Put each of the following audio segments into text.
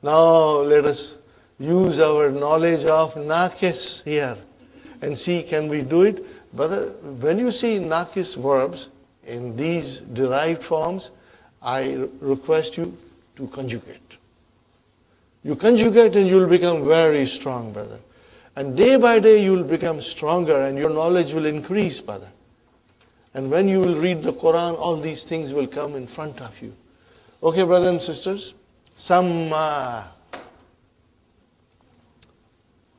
Now let us use our knowledge of Naqis here and see, can we do it? Brother, when you see Naqis verbs in these derived forms, I request you to conjugate. You conjugate and you'll become very strong, brother. And day by day you'll become stronger and your knowledge will increase, brother. And when you will read the Quran, all these things will come in front of you. Okay, brothers and sisters? Samma.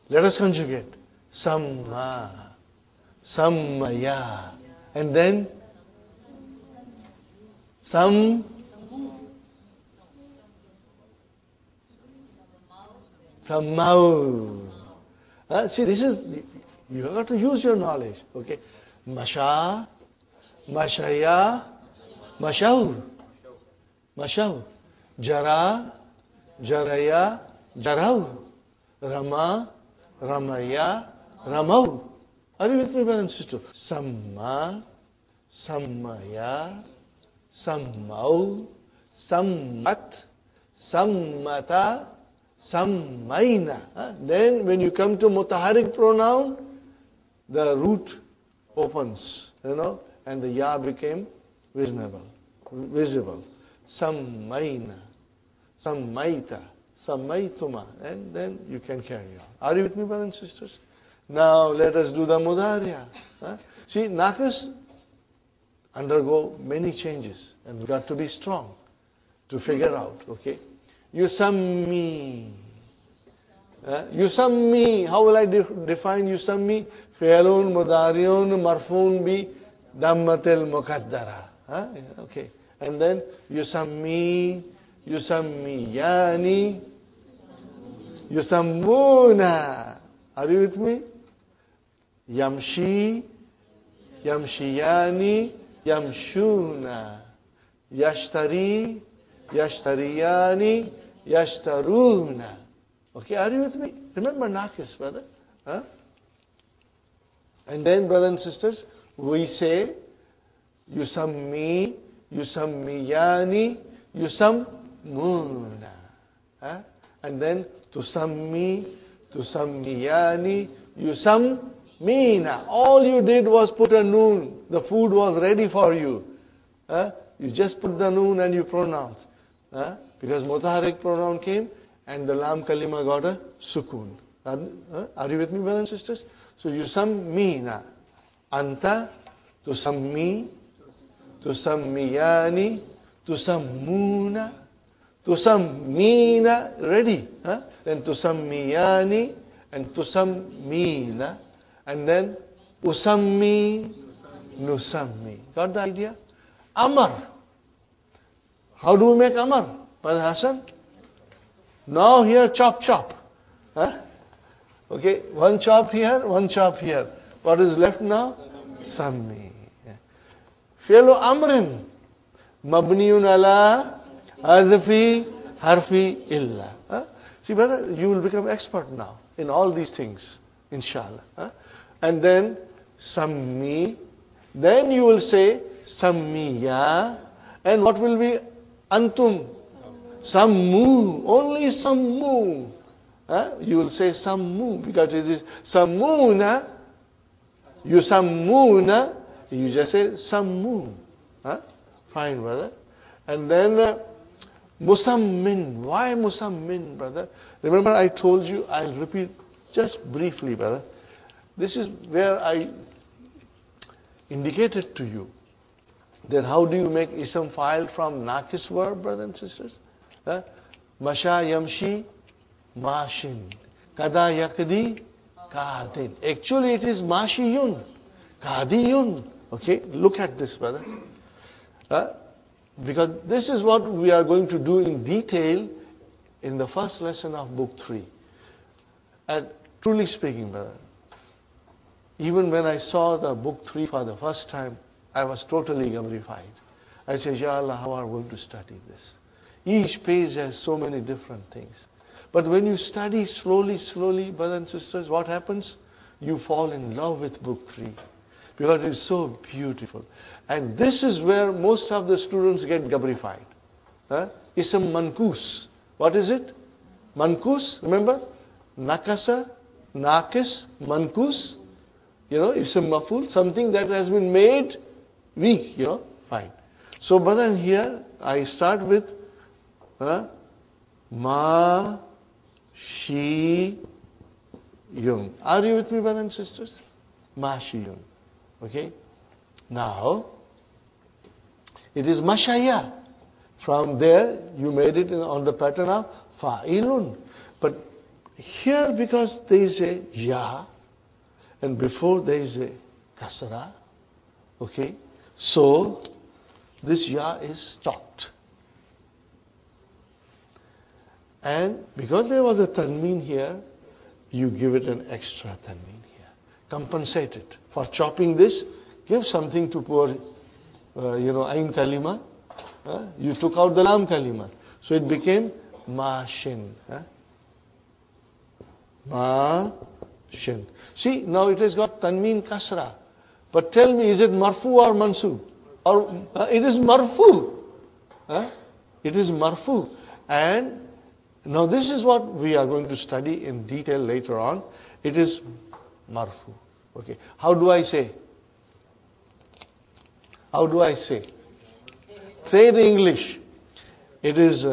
Let us conjugate. Samma. Sammaya. And then Sammau. See, this is, you have to use your knowledge. Okay. Masha, Mashaya, Mashau. Mashau. Jara, Jaraya, Jarau. Rama, Ramaya, Ramau. Are you with me, brother and sister? Samma, Sammaya, Sammau, Sammat, Sammata, Sammaina. Then when you come to mutaharik pronoun, the root opens, and the ya became visible. Sammaina, Sammaita, Sammaituma. And then you can carry on. Are you with me, brothers and sisters? Now let us do the mudariya. See, Naqis undergo many changes and we got to be strong to figure out, okay? Yusammi. Yusammi. How will I define Yusammi? Fi'lun mudariun marfun bi dammatil muqaddara. Okay. And then Yusammi, Yusammiyani, Yusammuna. Are you with me? Yamshi, Yamshiyani, Yamshuna. Yashtari, Yashtariyani, Yashtaruna. Okay, are you with me? Remember Naqis, brother. And then, brothers and sisters, we say Yusammi, Yusammiyani, Yusammuna. And then Tusammi, Tusammiyani, Yusammina. All you did was put a noon. The food was ready for you. You just put the noon and you pronounce. Because mutaharik pronoun came and the lam kalima got a sukun. Are you with me, brothers and sisters? So Yusammina. Anta, Tusammi, Tusammiyani, Tusammuna, Tusammina, ready. Then Tusammiyani and Tusammina. And then Usammi, Nusammi. Got the idea? Amar. How do we make Amar? Brother Hassan? Now here chop chop. Okay, one chop here, one chop here. What is left now? Sammi. Fi'lu amrin. Mabniun ala hadfi harfi illa. See, brother, you will become expert now in all these things, inshallah. And then sammi. Then you will say sammiya. And what will be antum? Sammu. Only sammu. You will say sammu because it is sammuna. Yusammuna. You just say sammu. Fine, brother. And then musammin. Why musammin, brother? Remember I told you, I'll repeat just briefly, brother. This is where I indicated to you that how do you make ism fa'il from Naqis verb, brothers and sisters? Masha yamshi, mashin. Kada yakdi, kadin. Actually it is mashiyun, kadiyun. Okay, look at this, brother. Because this is what we are going to do in detail in the first lesson of book 3. And truly speaking, brother, even when I saw the book 3 for the first time, I was totally gabrified. I said, Ya Allah, how are we going to study this? Each page has so many different things. But when you study slowly, brothers and sisters, what happens? You fall in love with book 3. Because it is so beautiful. And this is where most of the students get gabrified. Ism mankus. What is it? Mankus, remember? Nakasa, nakis, mankus. Ism maf'ul, something that has been made weak, fine. So, but then here, I start with ma, shi, yun. Are you with me, brothers and sisters? Ma, shi, yun. Okay? Now, it is mashaya. From there, you made it on the pattern of fa'ilun. But here, because there is a ya, and before there is a kasra, okay, so this ya is stopped. And because there was a tanween here, you give it an extra tanween here. Compensate it. For chopping this, give something to poor, ayn kalima. You took out the lam kalima. So it became ma-shin. Ma-shin. See, now it has got tanween kasra. But tell me, is it marfu or mansub? Or it is marfu. It is marfu. And now this is what we are going to study in detail later on. It is marfu. Okay. How do I say? How do I say? Say it in English. It is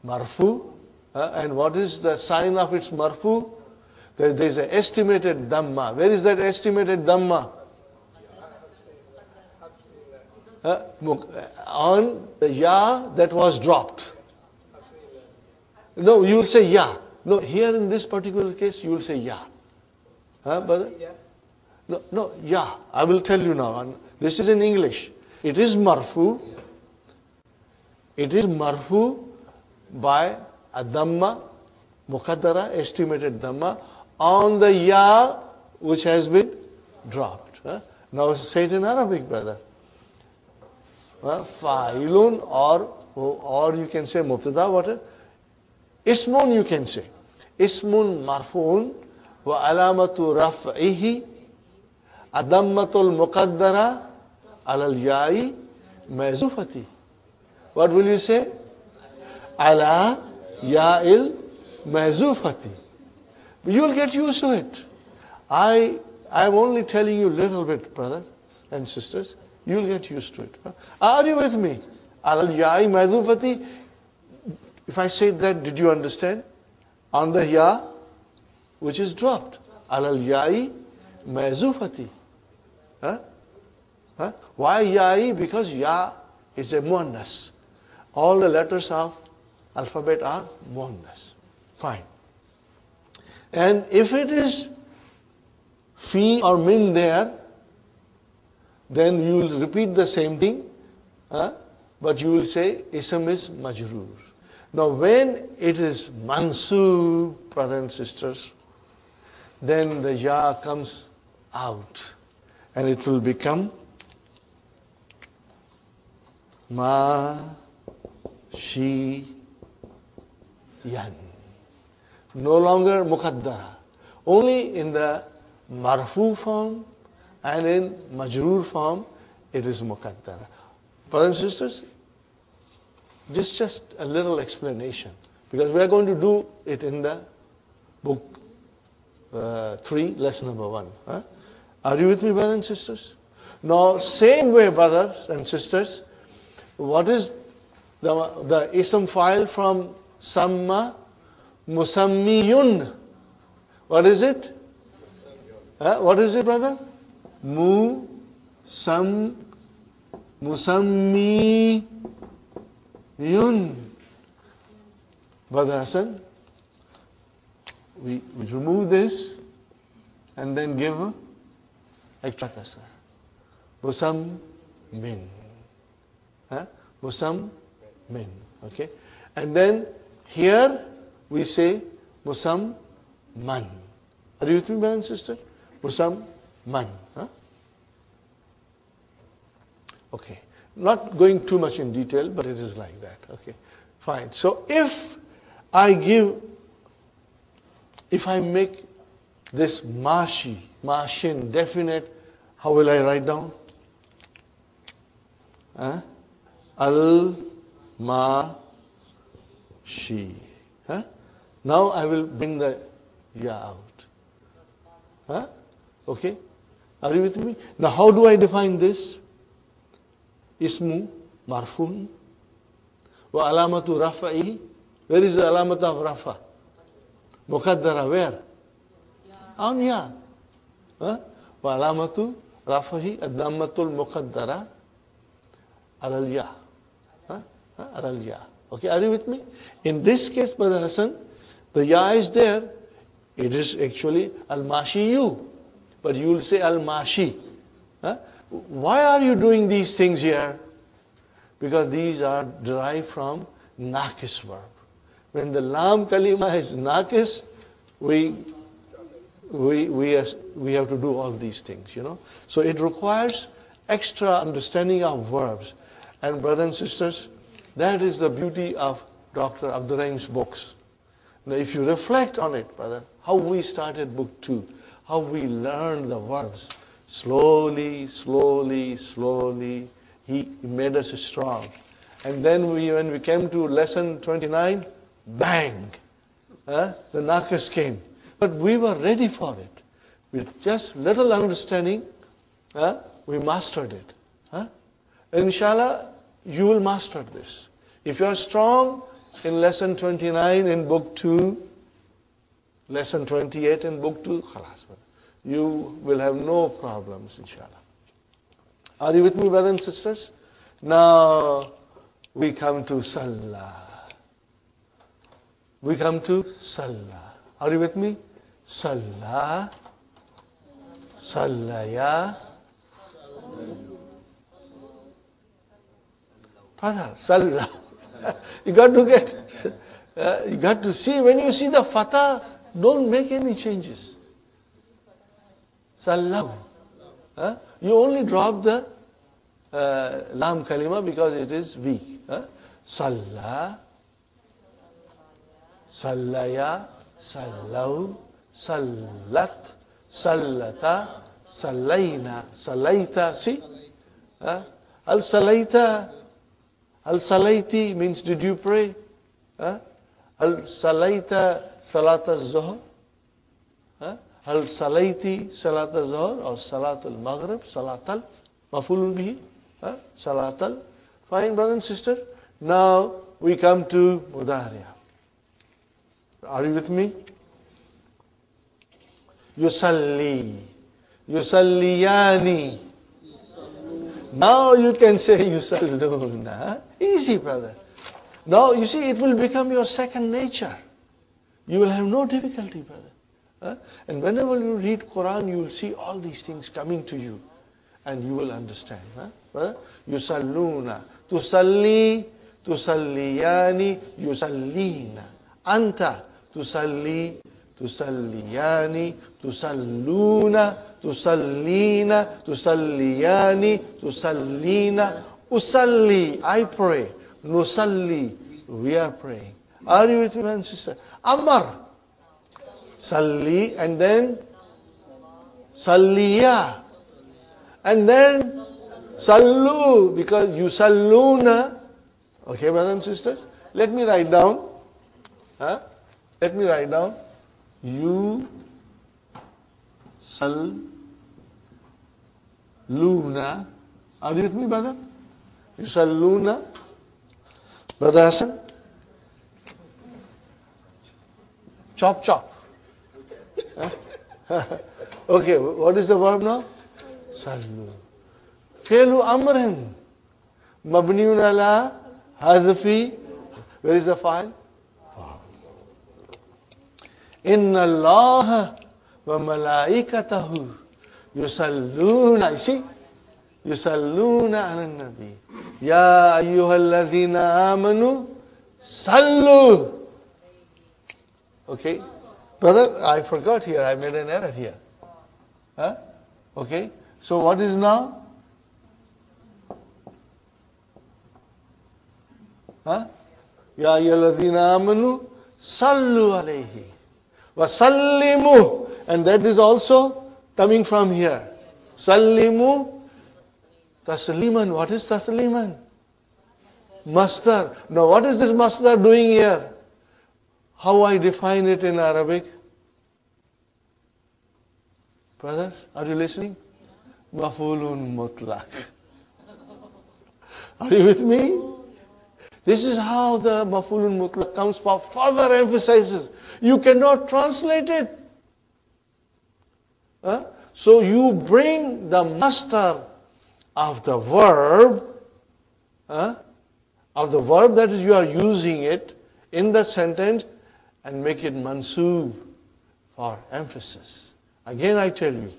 marfu. And what is the sign of its marfu? There is an estimated dhamma. Where is that estimated dhamma? On the ya that was dropped. No, you will say ya. No, here in this particular case, you will say ya. Brother? No, ya. I will tell you now. This is in English. It is marfu. It is marfu by a dhamma, muqaddara, estimated dhamma, on the ya which has been dropped. Now say it in Arabic, brother. Fa'ilun, or you can say mubtada, what? Ismun you can say. Ismun marfu'un wa alamatu raf'ihi adammatul muqaddara alal ya'i mazufati. What will you say? Ala ya'il mazufati. You will get used to it. I am only telling you a little bit, brothers and sisters. You will get used to it. Are you with me? Alal ya'i mazufati. If I say that, did you understand? On the ya, which is dropped. Alal ya'i mazufati. Why ya'i? Because ya is a muannas. All the letters of alphabet are muannas. Fine. And if it is fi or min there, then you will repeat the same thing, but you will say ism is majroor. Now when it is mansoob, brothers and sisters, then the ya comes out and it will become ma, shi, yan. No longer muqaddara. Only in the marfu form and in majroor form it is muqaddara. Brothers and sisters, just a little explanation, because we are going to do it in the book 3, lesson number 1. Are you with me, brothers and sisters? Now, same way, brothers and sisters, what is the ism file from samma musammiyun? What is it? What is it, brother? Musammi Yun. Brother Hassan, we remove this and then give extra kasra. Musam min. Musam min. Okay. And then here we say musam man. Are you with me, brother and sister? Musam man. Okay. Not going too much in detail, but it is like that. Okay, fine. So if I make this mashin definite, how will I write down? Al-ma-shi. Now I will bring the ya out. Huh? Okay? Are you with me? Now how do I define this? Ismu marfun wa alamatu rafa'i. Where is the alamat of rafa? Muqaddara, where? On ya. Huh? Wa alamatu rafahi ad-dammatul muqaddara alal ya. Alal ya. Okay, are you with me? In this case, Brother Hassan, the ya is there. It is actually al-mashi-yu. But you will say al-mashi. Why are you doing these things here? Because these are derived from naqis verb. When the lam kalima is naqis, we have to do all these things, So it requires extra understanding of verbs. And brothers and sisters, that is the beauty of Dr. Abdul Rahim's books. Now if you reflect on it, brother, how we started book 2, how we learned the verbs, slowly, he made us strong. And then when we came to lesson 29, bang, the naqis came. But we were ready for it. With just little understanding, we mastered it. Inshallah, you will master this. If you are strong in lesson 29 in book 2, lesson 28 in book 2, khalas, you will have no problems, inshallah. Are you with me, brothers and sisters? Now, we come to Salah. We come to Salah. Are you with me? Salah. Sallaya. Brother, Salah. You got to see, when you see the fatah, don't make any changes. Salam. You only drop the lam kalima because it is weak. Salla, sallaya, sallau, sallat, sallata, sallaina, sallaita. See? Al-salaita, al-salaiti means did you pray? Al-salaita, salat al-zuhr. Al-salaiti, salat al-zuhr or salat al-maghrib, salat al-mafulun bihi. Salat al. Fine, brother and sister. Now we come to Mudariya. Are you with me? Yusalli. Yusalliyani. Now you can say Yusalluna. Easy, brother. Now you see, it will become your second nature. You will have no difficulty, brother. And whenever you read Quran, you will see all these things coming to you. And you will understand. Brother? Yusalluna. Tusalli. Tusalliyani. Yusallina. Anta. Tusalli. Tusalliyani. Tusalluna. Tusallina. Tusalliyani. Tusallina. Usalli. I pray. Nusalli. We are praying. Are you with me, man, sister? Ammar. Salli. And then Salliya. And then Sallu, because you Salluna. Okay, brothers and sisters? Let me write down. Let me write down. You Salluna. Are you with me, brother? You Salluna. Brother Hassan? Chop, chop. Okay, what is the verb now? Sallu. Fi'lu amrin. Mabniun ala hazfi. Where is the file? Inna Allah wa malaikatahu yusalluna. You see? Yusalluna ala nabi. Ya ayyuhalladhina amanu sallu. Okay. Brother, I forgot here. I made an error here. Okay. So what is now? Ya ayyuhalladhina amanu sallu alayhi wa sallimu. And that is also coming from here. Sallimu tasliman. What is tasliman? Masdar. Now what is this masdar doing here? how I define it in Arabic? Brothers, are you listening? Maf'ulun mutlaq. Are you with me? This is how the maf'ulun mutlaq comes for further emphasis. You cannot translate it. So you bring the master of the verb, that is you are using it in the sentence and make it mansoob for emphasis. Again I tell you,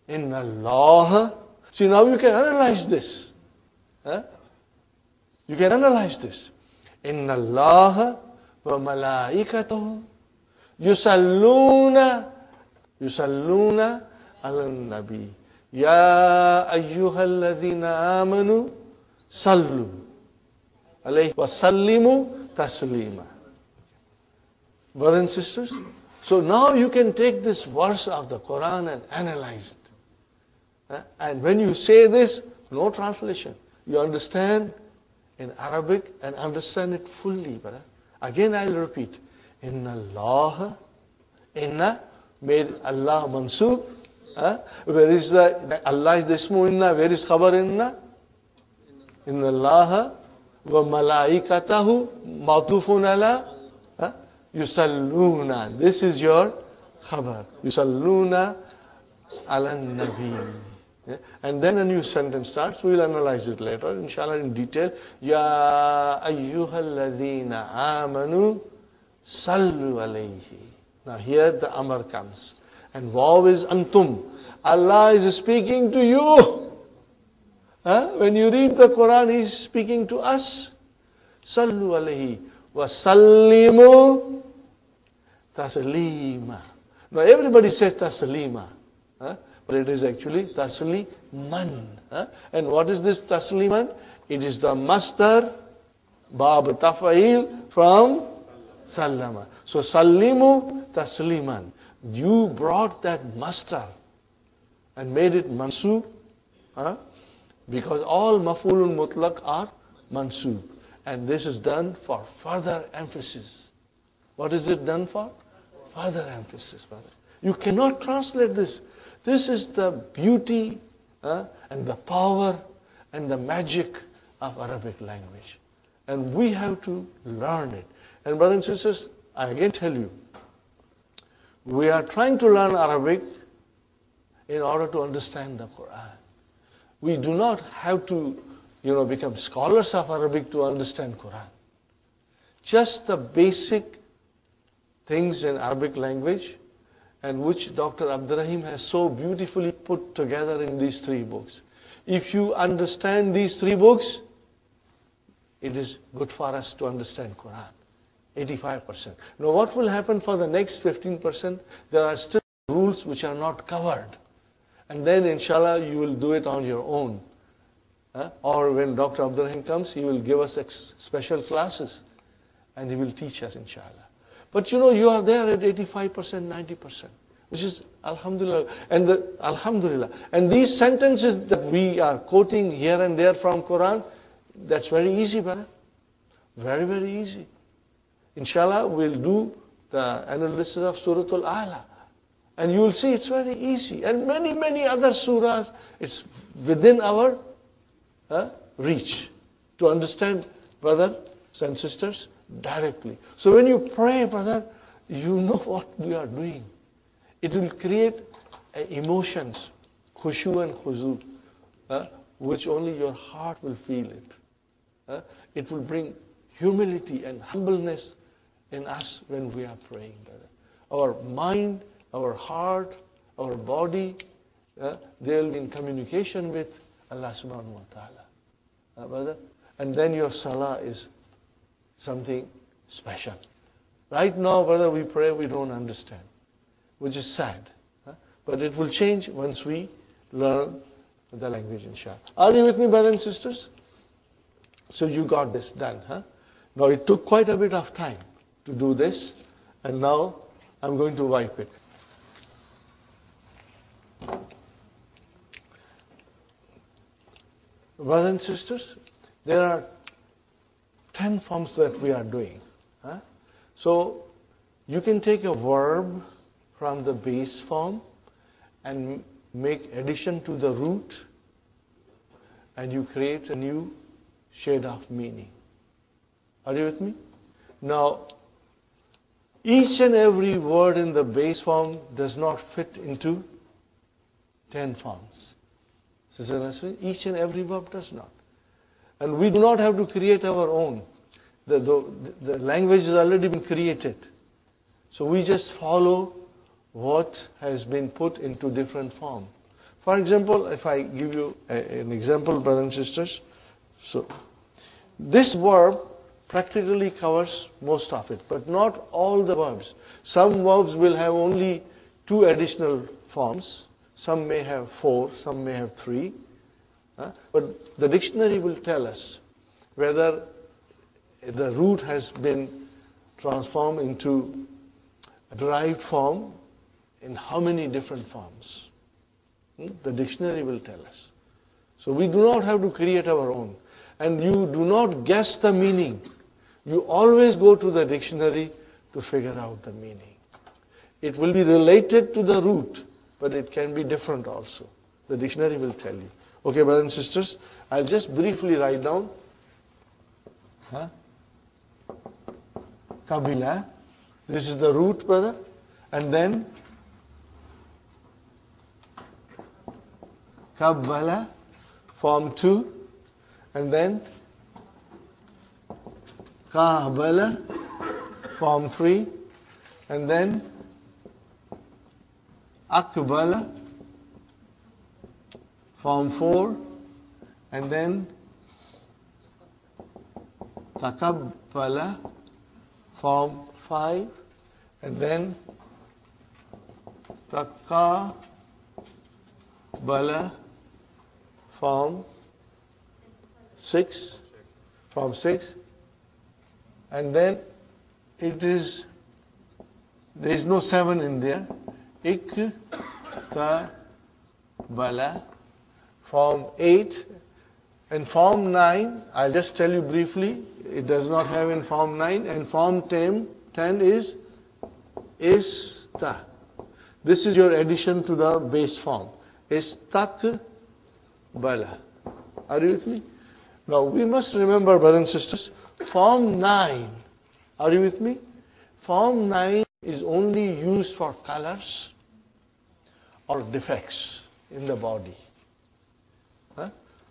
Inna Allah. See, now you can analyze this. You can analyze this. Inna Allah wa malaikatahu yusalluna ala nabi. Ya ayyuhalladhina amanu sallu alayhi wa sallimu taslima. Brothers and sisters, so now you can take this verse of the Quran and analyze it. And when you say this, no translation. You understand in Arabic and understand it fully, brother. Again I'll repeat. Inna Allah, inna made Allah mansoob. Where is the Allah is the ismu inna? Where is khabar inna? Inna Allah wa malaikatahu matufun ala yusalluna. This is your khabar. Yusalluna ala nabi. And then a new sentence starts. We will analyze it later, inshallah, in detail. Ya ayyuhalladhina amanu sallu alayhi. Now here the amr comes. And waw is antum. Allah is speaking to you. When you read the Quran, He is speaking to us. Sallu alayhi wa sallimu taslima. Now everybody says taslima. But it is actually tasliman. And what is this tasliman? It is the masdar, bab tafa'il from sallama. So sallimu tasliman. You brought that masdar and made it mansoob. Because all maf'ulun mutlaq are mansoob. And this is done for further emphasis. What is it done for? Further emphasis, brother. You cannot translate this. This is the beauty and the power and the magic of Arabic language. And we have to learn it. And brothers and sisters, I again tell you, we are trying to learn Arabic in order to understand the Quran. We do not have to, become scholars of Arabic to understand Quran. Just the basic things in Arabic language, and which Dr. Abdurrahim has so beautifully put together in these 3 books. If you understand these 3 books, it is good for us to understand Quran. 85%. Now what will happen for the next 15%? There are still rules which are not covered. And then inshallah you will do it on your own. Or when Dr. Abdurrahim comes, he will give us special classes. And he will teach us inshallah. But you are there at 85%, 90%, which is alhamdulillah. And these sentences that we are quoting here and there from Quran, that's very easy, brother. Very, very easy. Inshallah, we'll do the analysis of Surah Al-A'la. And you will see it's very easy. And many, many other surahs, it's within our reach to understand, brothers and sisters, directly. So when you pray, brother, you know what we are doing. It will create emotions, khushu and khuzu, which only your heart will feel it. It will bring humility and humbleness in us when we are praying, brother. Our mind, our heart, our body, they will be in communication with Allah subhanahu wa ta'ala. Brother? And then your salah is something special. Right now, brother, we pray, we don't understand, which is sad. But it will change once we learn the language, inshallah. Are you with me, brothers and sisters? So you got this done, Now it took quite a bit of time to do this, and now I'm going to wipe it. Brothers and sisters, there are 10 forms that we are doing. So you can take a verb from the base form and make addition to the root, and you create a new shade of meaning. Are you with me? Now, each and every word in the base form does not fit into 10 forms. Each and every verb does not. And we do not have to create our own. The language has already been created. So we just follow what has been put into different form. For example, if I give you an example, brothers and sisters. So, this verb practically covers most of it, but not all the verbs. Some verbs will have only 2 additional forms. Some may have 4, some may have 3. But the dictionary will tell us whether the root has been transformed into a derived form in how many different forms. The dictionary will tell us. So we do not have to create our own. And you do not guess the meaning. You always go to the dictionary to figure out the meaning. It will be related to the root, but it can be different also. The dictionary will tell you. Okay, brothers and sisters, I'll just briefly write down. Kabila. This is the root, brother. And then Kabbala, form 2. And then Kaabala, form 3. And then Akbala, form 4. And then Takabbala, form 5. And then Takabala, form 6. Form 6. And then it is, there is no 7 in there. Ikbala, form 8. And form 9, I'll just tell you briefly, it does not have in form 9. And form 10 is Ista. This is your addition to the base form. Istakbala. Are you with me? Now we must remember, brothers and sisters, form 9. Are you with me? Form 9 is only used for colors or defects in the body.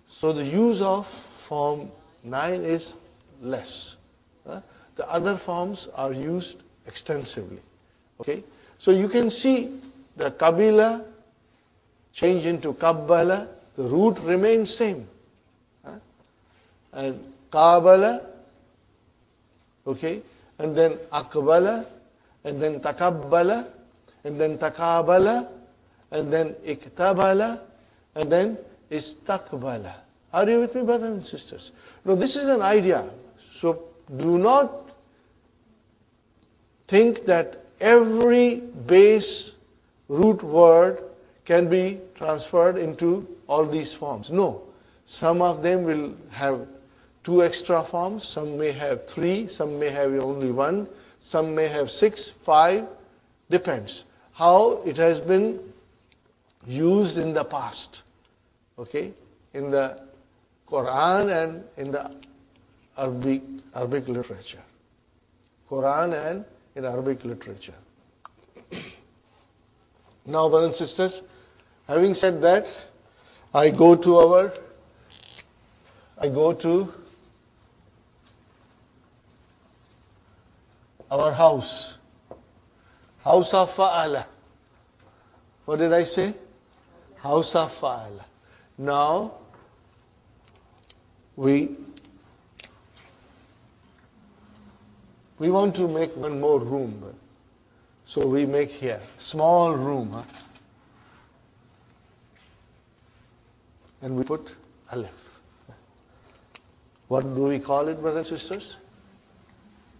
So the use of form 9 is less. The other forms are used extensively. Okay? So you can see the Kabila change into Kabbala, the root remains same. And Kaabala, okay, and then Akbala, and then Takabbala, and then Takabala, and then Iktabala, and then Istakbala. Are you with me, brothers and sisters? Now this is an idea. So do not think that every base root word can be transferred into all these forms. No. Some of them will have 2 extra forms. Some may have 3. Some may have only 1. Some may have 6, 5. Depends how it has been used in the past. Okay? In the Quran and in the Arabic literature. Quran and in Arabic literature. Now, brothers and sisters, having said that, I go to our house. House of Fa'ala. What did I say? House of Fa'ala. Now, we want to make one more room. So we make here, small room. And we put Alif. What do we call it, brothers and sisters?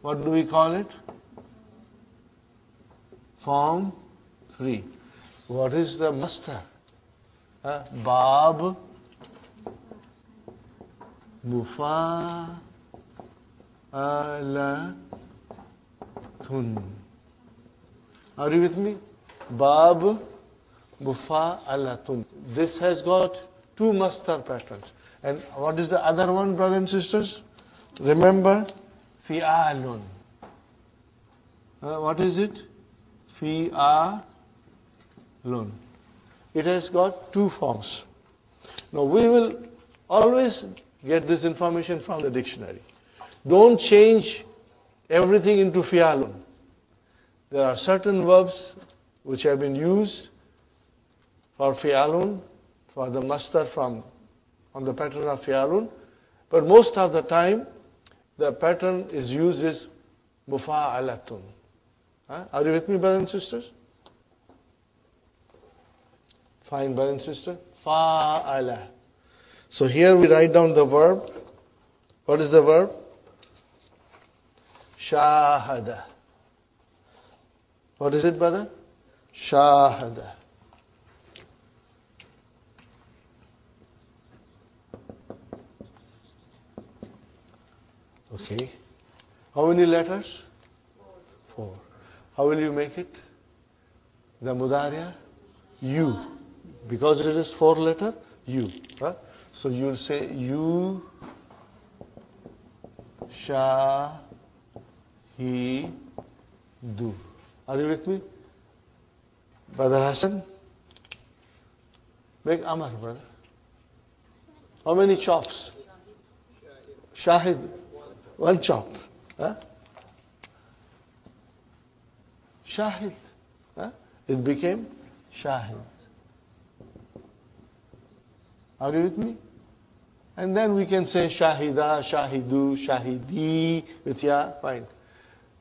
What do we call it? Form 3. What is the master? Bab, Mufa, Ala, Tun. Are you with me? Bab mufa'alatun. This has got two mastar patterns. And what is the other one, brothers and sisters? Remember, fi'alun. What is it? Fi'alun. It has got two forms. Now we will always get this information from the dictionary. Don't change everything into fi'alun. There are certain verbs which have been used for fi'alun, for the mastar from on the pattern of fi'alun, but most of the time the pattern is used as mufa'alatun. Are you with me, brothers and sisters? Fine, brother and sister. Fa'ala. So here we write down the verb. What is the verb? Shahada. What is it, brother? Shahada. Okay. How many letters? 4. How will you make it? The mudariya? You. Because it is 4 letter, you. So you will say, you shahidu. Are you with me? Brother Hassan? Make Amar, brother. How many chops? Shahid. 1 chop. Shahid. It became Shahid. Are you with me? And then we can say Shahida, Shahidu, Shahidi with ya. Fine.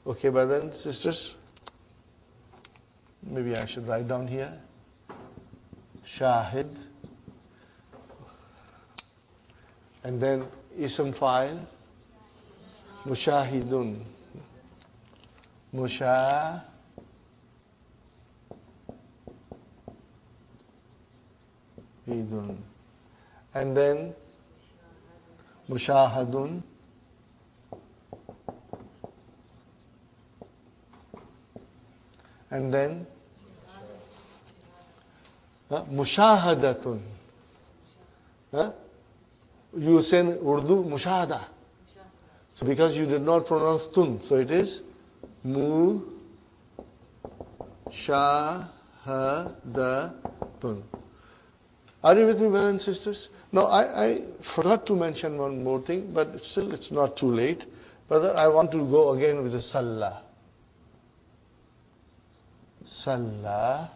Okay, brothers and sisters. Maybe I should write down here. Shahid. And then Ism Fa'il. Mushahidun. Mushahidun. And then Mushahadun. And then Mushahadatun. You say in Urdu Mushahada. So because you did not pronounce tun, so it is Mushahadun. Are you with me, brothers and sisters? Now, I forgot to mention one more thing, but still it's not too late. Brother, I want to go again with the Salah. Salah.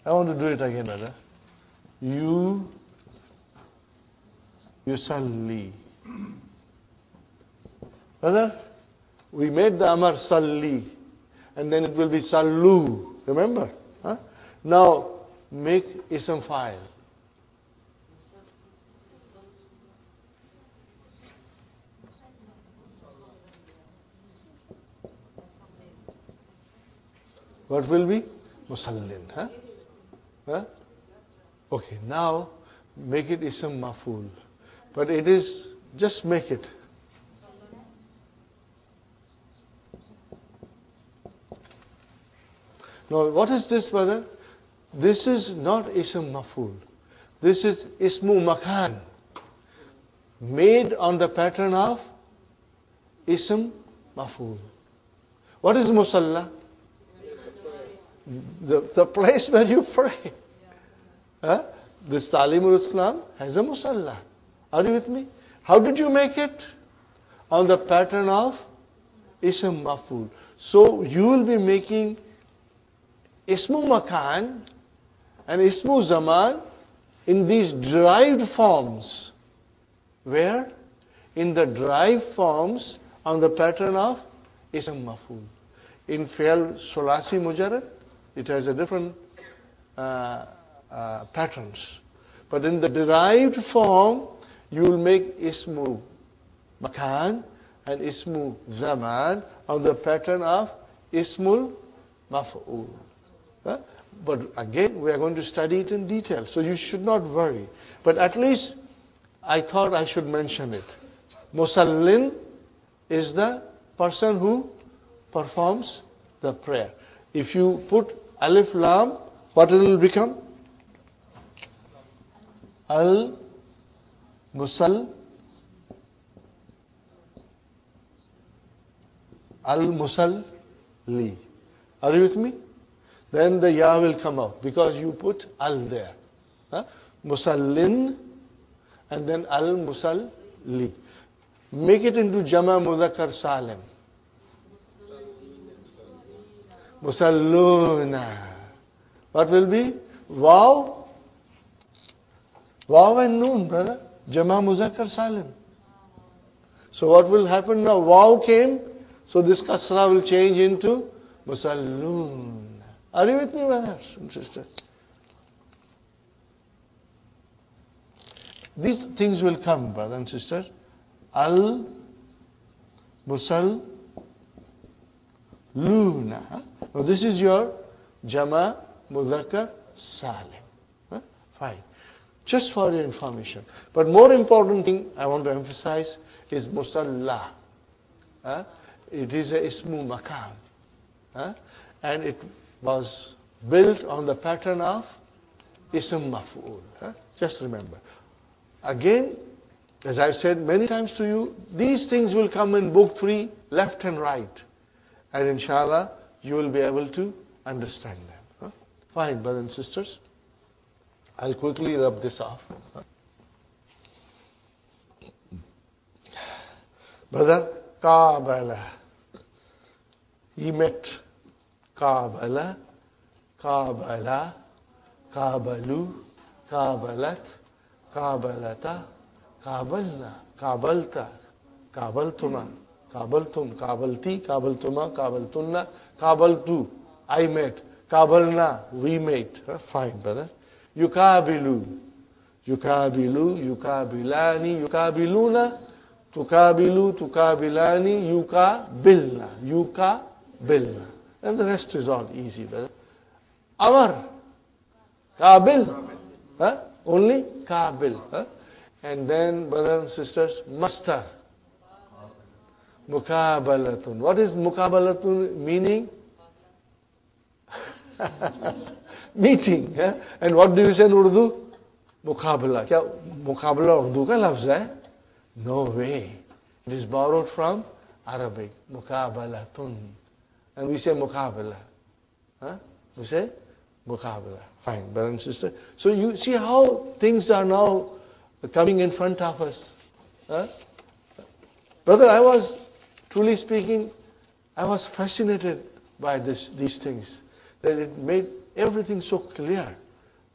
I want to do it again, brother. Yusalli. Brother, we made the Amar Salli, and then it will be Sallu. Remember? Now, make Ism Fa'il. What will be? Musallin. Okay, now make it Ism Maf'ul. But it is, just make it. Now, what is this, brother? This is not Ism Maf'ul. This is Ismu Makan. Made on the pattern of Ism Maf'ul. What is Musalla? The place where you pray. This Talimul Islam has a Musalla. Are you with me? How did you make it? On the pattern of Ism Maf'ul. So you will be making Ismu Makan and Ismu Zaman in these derived forms. Where? In the derived forms on the pattern of Ism Maf'ul. In Fi'al Sulasi Mujarrad, it has a different patterns. But in the derived form, you will make Ismu Makan and Ismu Zaman on the pattern of Ismul Maf'ul. But again, we are going to study it in detail, so you should not worry. But at least, I thought I should mention it. Musallin is the person who performs the prayer. If you put alif lam, what it will become? Al musalli. Al-musalli. Are you with me? Then the ya will come out because you put al there. Musallin and then al-musalli. Make it into Jama Mudhakkar Salim. Musalluna. What will be? Waw. Waw and noon, brother. Jama Mudhakkar Salim. So what will happen now? Waw came. So this kasra will change into musallun. Are you with me, brothers and sisters? These things will come, brothers and sisters. Al musalluna. Now this is your Jama Mudhakkar Salim. Fine. Just for your information. But more important thing I want to emphasize is musalla. It is a ismu makam. And it was built on the pattern of ism maf'ul. Just remember. Again, as I've said many times to you, these things will come in book 3, left and right. And inshallah, you will be able to understand them. Fine, brothers and sisters. I'll quickly rub this off. Brother, Qabala. He met Qabala, Qabala, Qabalu, Qabalat, Qabalata, Qabalna, Qabalta, Qabaltuma, Qabaltum, Qabalti, Qabaltuma, Qabaltunna, Qabaltu. I met. Qabalna, we met. Fine, brother. Yukabilu, Yukabilu, Yukabilani, Yukabiluna, Tukabilu, Tukabilani, Yukabilna, Yukabilna. And the rest is all easy, brother. Amar, Kabil, only Kabil. And then, brothers and sisters, Mastar, Mukabalatun. What is Mukabalatun meaning? Meeting. And what do you say in Urdu? Mukabala. Kya Mukabala Urdu ka lafz hai? No way. It is borrowed from Arabic. Mukabalatun. And we say Mukabala. We say Mukabala. Fine, brother and sister. So you see how things are now coming in front of us. Brother, I was, truly speaking, I was fascinated by these things. That it made everything so clear.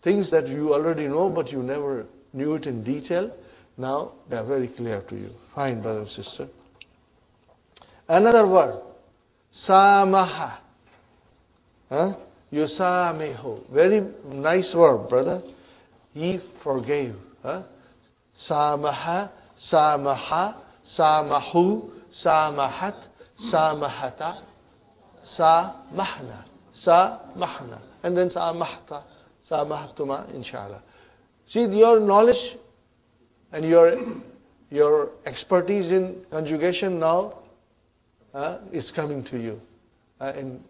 Things that you already know, but you never knew it in detail. Now they are very clear to you. Fine, brother and sister. Another word. Samaha. Yusamihu. Very nice word, brother. He forgave. Samaha, Samaha, Samahu, Samahat, Samahata, Samahna, Samahna. And then Samahta, Samahatuma, inshallah. See, your knowledge and your expertise in conjugation now is coming to you. And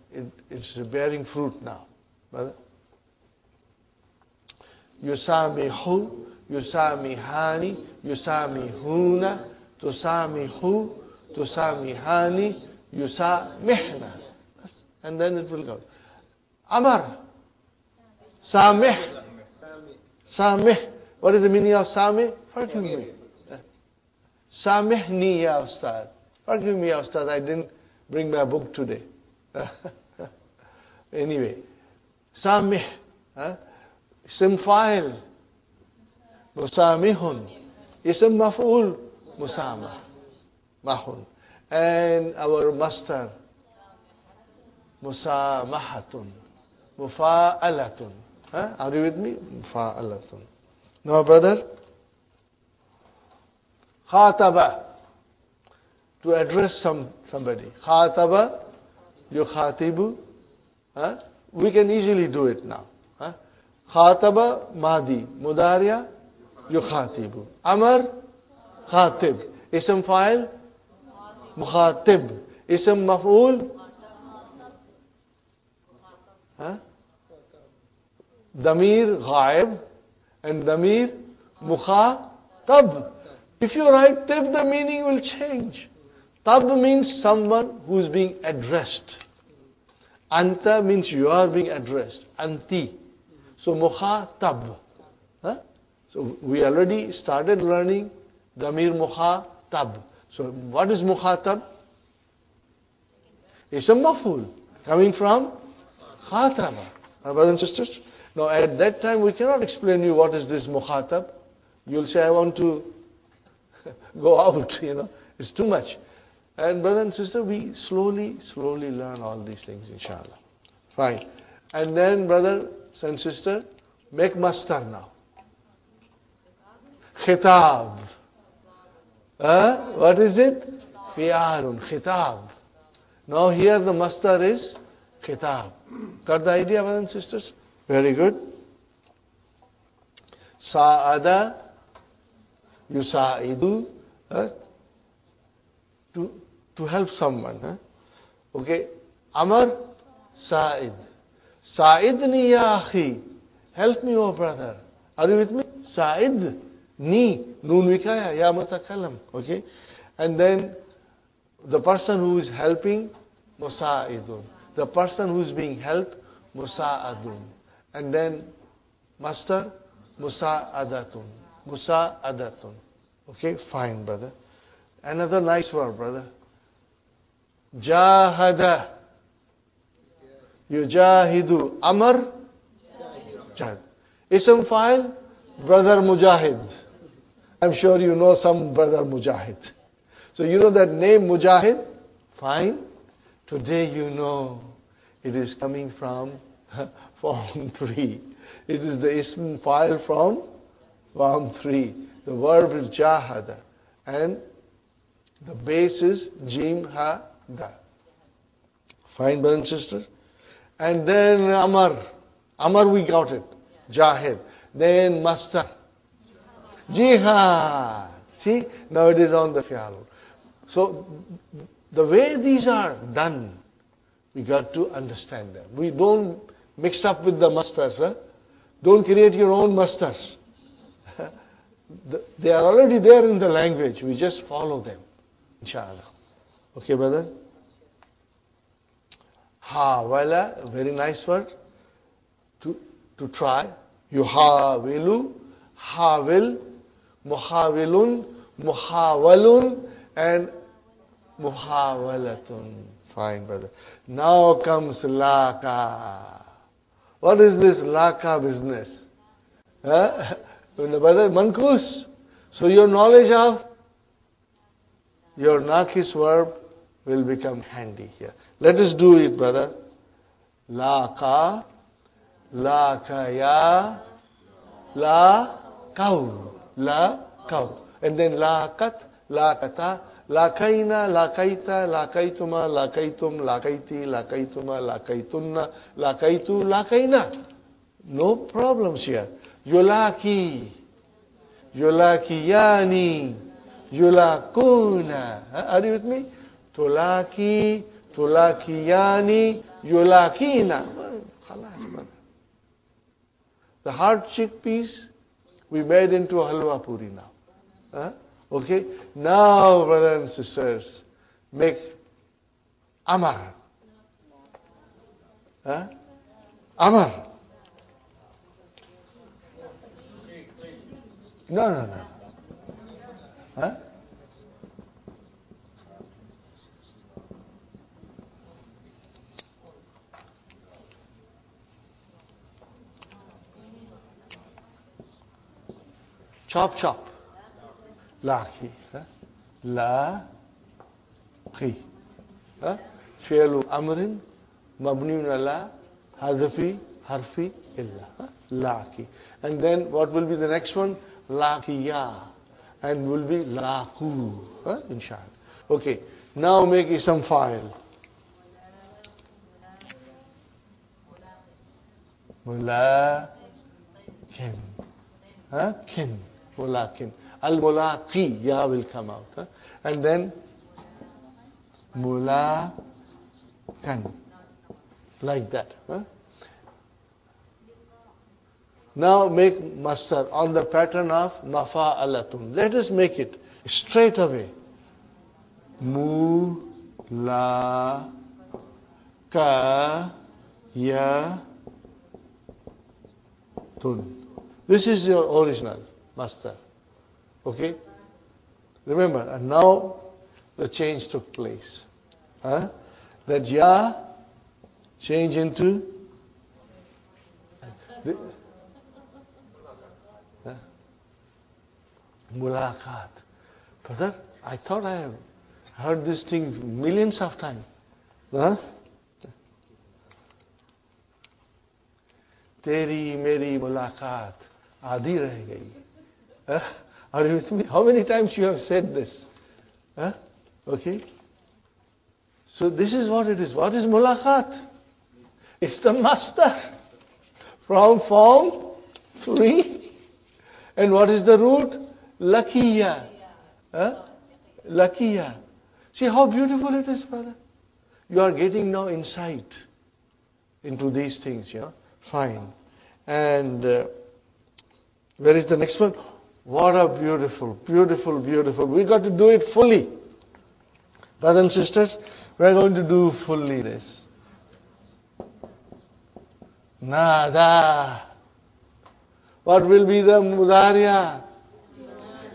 it's bearing fruit now. Brother. Yusamihu, Yusamihani, Yusamihuna, Tusamihu, Tusamihani, Yusamihna. And then it will go. Amar. Samih. Samih. What is the meaning of Samih? Forgive me. Samihni ya Ustad. Forgive me ya Ustad, I didn't bring my book today. Anyway. Samih. Ism fa'il. Musamihun. Ism maf'ul. Musamah. Mahun. And our master. Musamahatun. Mufa'alatun. Are you with me? Mufa'alatun. Now, brother. Khataba. To address somebody. Khataba. Yukhatibu. We can easily do it now. Khataba. Madi. Mudariya. Yukhatibu. Amar. Khatib. Ism fa'il. Mukhatib. Ism maf'ul. Huh? Damir ghaib and damir mukhatab. If you write tab, the meaning will change. Tab means someone who is being addressed. Anta means you are being addressed. Anti. So mukhatab. Huh? So we already started learning damir mukhatab. So what is mukhatab? Ism maf'ul coming from khataba. My brothers and sisters. Now at that time we cannot explain you what is this mukhatab. You'll say I want to go out, It's too much. And brother and sister, we slowly learn all these things, inshallah. Fine. And then brothers and sister, make mastar now. Khitab. What is it? Fi'alun, khitab. Now here the mastar is khitab. Got the idea, brothers and sisters? Very good. Sa'ada, yusa'idu, to help someone. Okay. Amar, Sa'id. Sa'idni ya akhi. Help me, oh brother. Are you with me? Sa'id. Ni. Noon vikaya. Ya mutakalam. Okay. And then the person who is helping, musa'idun. The person who is being helped, musa'adun. And then master, musa'adatun. Musa'adatun. Okay, fine, brother. Another nice word, brother. Jahada. Yujahidu. Amar. Jahid. Ism file, brother Mujahid. I'm sure you know some brother Mujahid. So you know that name Mujahid? Fine. Today you know it is coming from Form 3. It is the ism file from Form 3. The verb is jahada. And the base is jim ha da. Fine, brother and sister. And then amar. Amar we got it. Jahid. Then master. Jihad. See, now it is on the fi'al. So the way these are done, we got to understand them. We don't mix up with the masters. Don't create your own masters. They are already there in the language. We just follow them. Inshallah. Okay, brother? Hawala, very nice word. To try. Yuhawilu, hawil, muhawilun, muhawalun, and muhawalatun. Fine, brother. Now comes laka. What is this laka business? Brother, mankus. So your knowledge of your nakis verb will become handy here. Let us do it, brother. Laka, lakaya, la kau, la kau. And then lakat, lakata, lakaina, lakaita, lakaituma, lakaitum, lakaiti, lakaituma, lakaitunna, lakaitu, lakaina. No problems here. Yulaki, yulakiyani, yulakuna. Are you with me? Tulaki, tulakiyani, yulakina. Khalas, brother. The hard chickpeas we made into a halwa puri now. Okay? Now, brothers and sisters, make amar. Amar. No. Chop. Laki. La. Khi. Fi'lu amrin. Mabniun ala. Hadfi. Harfi. Illa. Laki. And then what will be the next one? Lakiya. And will be laku. Inshallah. Okay. Now make ism file. Mulakin. Kin. Mulakin. Al-mulaqi. Ya will come out. And then mulakan. Like that. Now make masdar on the pattern of mafa'alatun. Let us make it straight away. Mu, la, ka, ya, tun. This is your original masdar. Okay? Remember, and now the change took place. That ya change into mulaqat. Brother, I thought I have heard this thing millions of times. Teri meri mulaqat aadi reh gayi. Are you with me? How many times you have said this? Okay. So this is what it is. What is mulaqat? It's the masdar from form 3. And what is the root? Lakiya. Lakiya. See how beautiful it is, brother? You are getting now insight into these things, Fine. And where is the next one? What a beautiful, beautiful, beautiful. We got to do it fully. Brothers and sisters, we are going to do fully this. Nada. What will be the mudariya?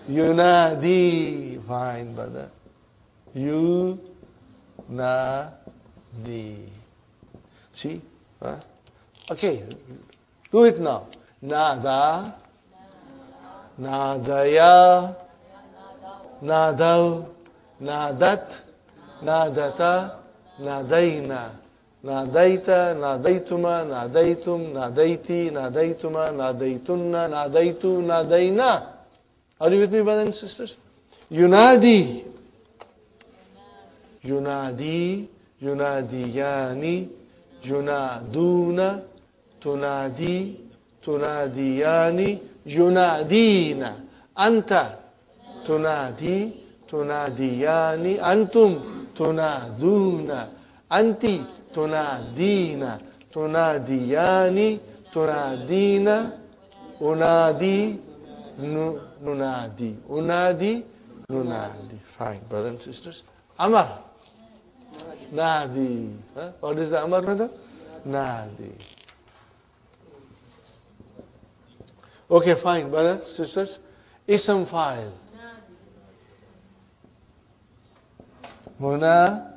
Yunadi. Fine, brother. Yunadi. See? Okay. Do it now. Nada. Nadaya. Nadav. Nadat. Nadata. Nadaina. Nadaita, nadaituma, nadaitum, nadaiti, nadaituma, nadaitunna, nadaitu, nadaina. Are you with me, brothers and sisters? Yunadi. Yunadi, yunadiyani, yunaduna, tunadi, tunadiyani, yunadina. Anta, tunadi, tunadiyani, antum, tunaduna, anti, tunadina, tunadiyani, tunadina, unadi, nunadi. Unadi, nunadi. Fine, brothers and sisters. Amar. Nadi. What is the Amar, brother? Nadi. Okay, fine, brothers, sisters. Ism file. Munadin.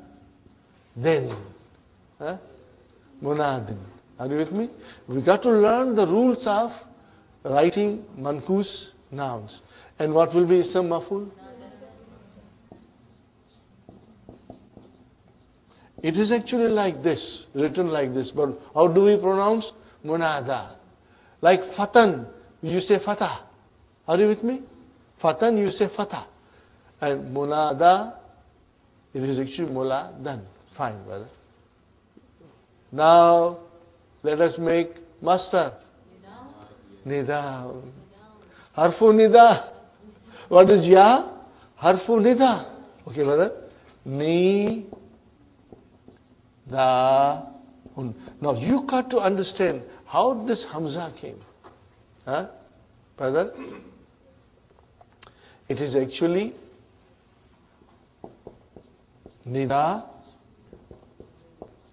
Munadin. Are you with me? We got to learn the rules of writing mankus nouns. And what will be ism maf'ul? It is actually like this, written like this. But how do we pronounce? Munada. Like fatan, you say fatah. Are you with me? Fatan, you say fatah. And munada, it is actually muladan. Fine, brother. Now, let us make masdar. Nida. Harfu nida. What is ya? Harfu nida. Okay, brother. Ni. Da. Un. Now, you got to understand how this Hamza came. Brother? It is actually Nida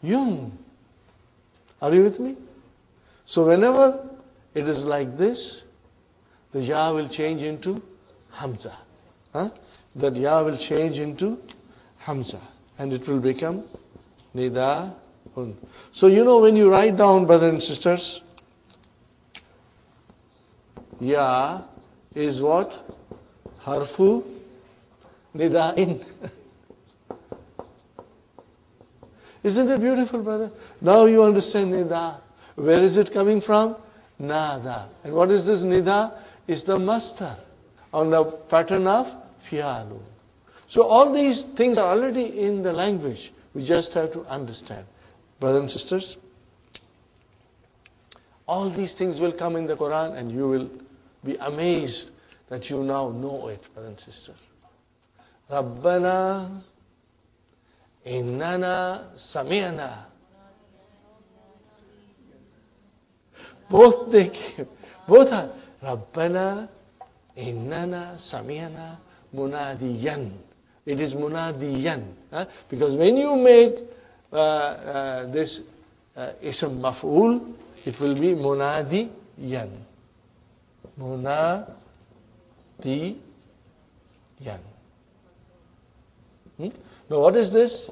Yum. Are you with me? So whenever it is like this, the Ya will change into Hamza. That Ya will change into Hamza. And it will become Nida Un. So when you write down, brothers and sisters, Ya is what? Harfu Nida'in. Isn't it beautiful, brother? Now you understand Nida. Where is it coming from? Nada. And what is this Nida? It's the masdar on the pattern of Fi'alu. So all these things are already in the language. We just have to understand. Brothers and sisters, all these things will come in the Quran and you will be amazed that you now know it, brothers and sisters. Rabbana Innana Sami'na. Both they came. Both are. Rabbana innana sami'na munadiyan. It is munadiyan. Because when you make this ism maf'ul, it will be munadiyan. Munadiyan. Now what is this?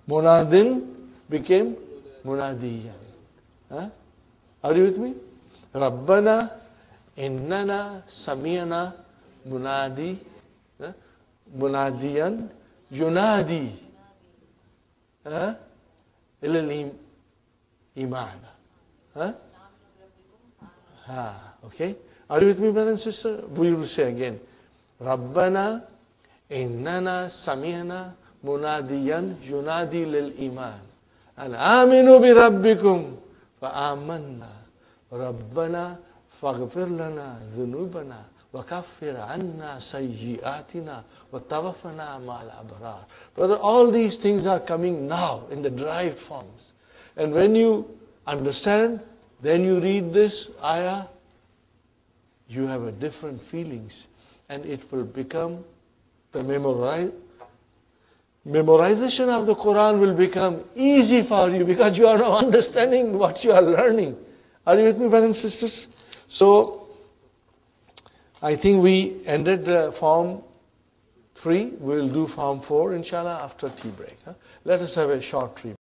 Munadin became munadiyan. Are you with me? Rabbana innana sami'na munadiyan yunadi ilal iman. Okay? Are you with me, brother and sister? We will say again. Rabbana innana sami'na munadiyan yunadi lil iman. An aminu bi rabbikum fa amanna. Rabbana faghfir lana dhunubana wa kaffir anna sayyiatina wa tawaffana ma'al abrar. Brother, all these things are coming now in the derived forms. And when you understand, then you read this ayah, you have a different feelings. And it will become the memorization of the Quran will become easy for you because you are now understanding what you are learning. Are you with me, brothers and sisters? So, I think we ended form 3. We will do form 4, inshallah, after tea break. Let us have a short tea break.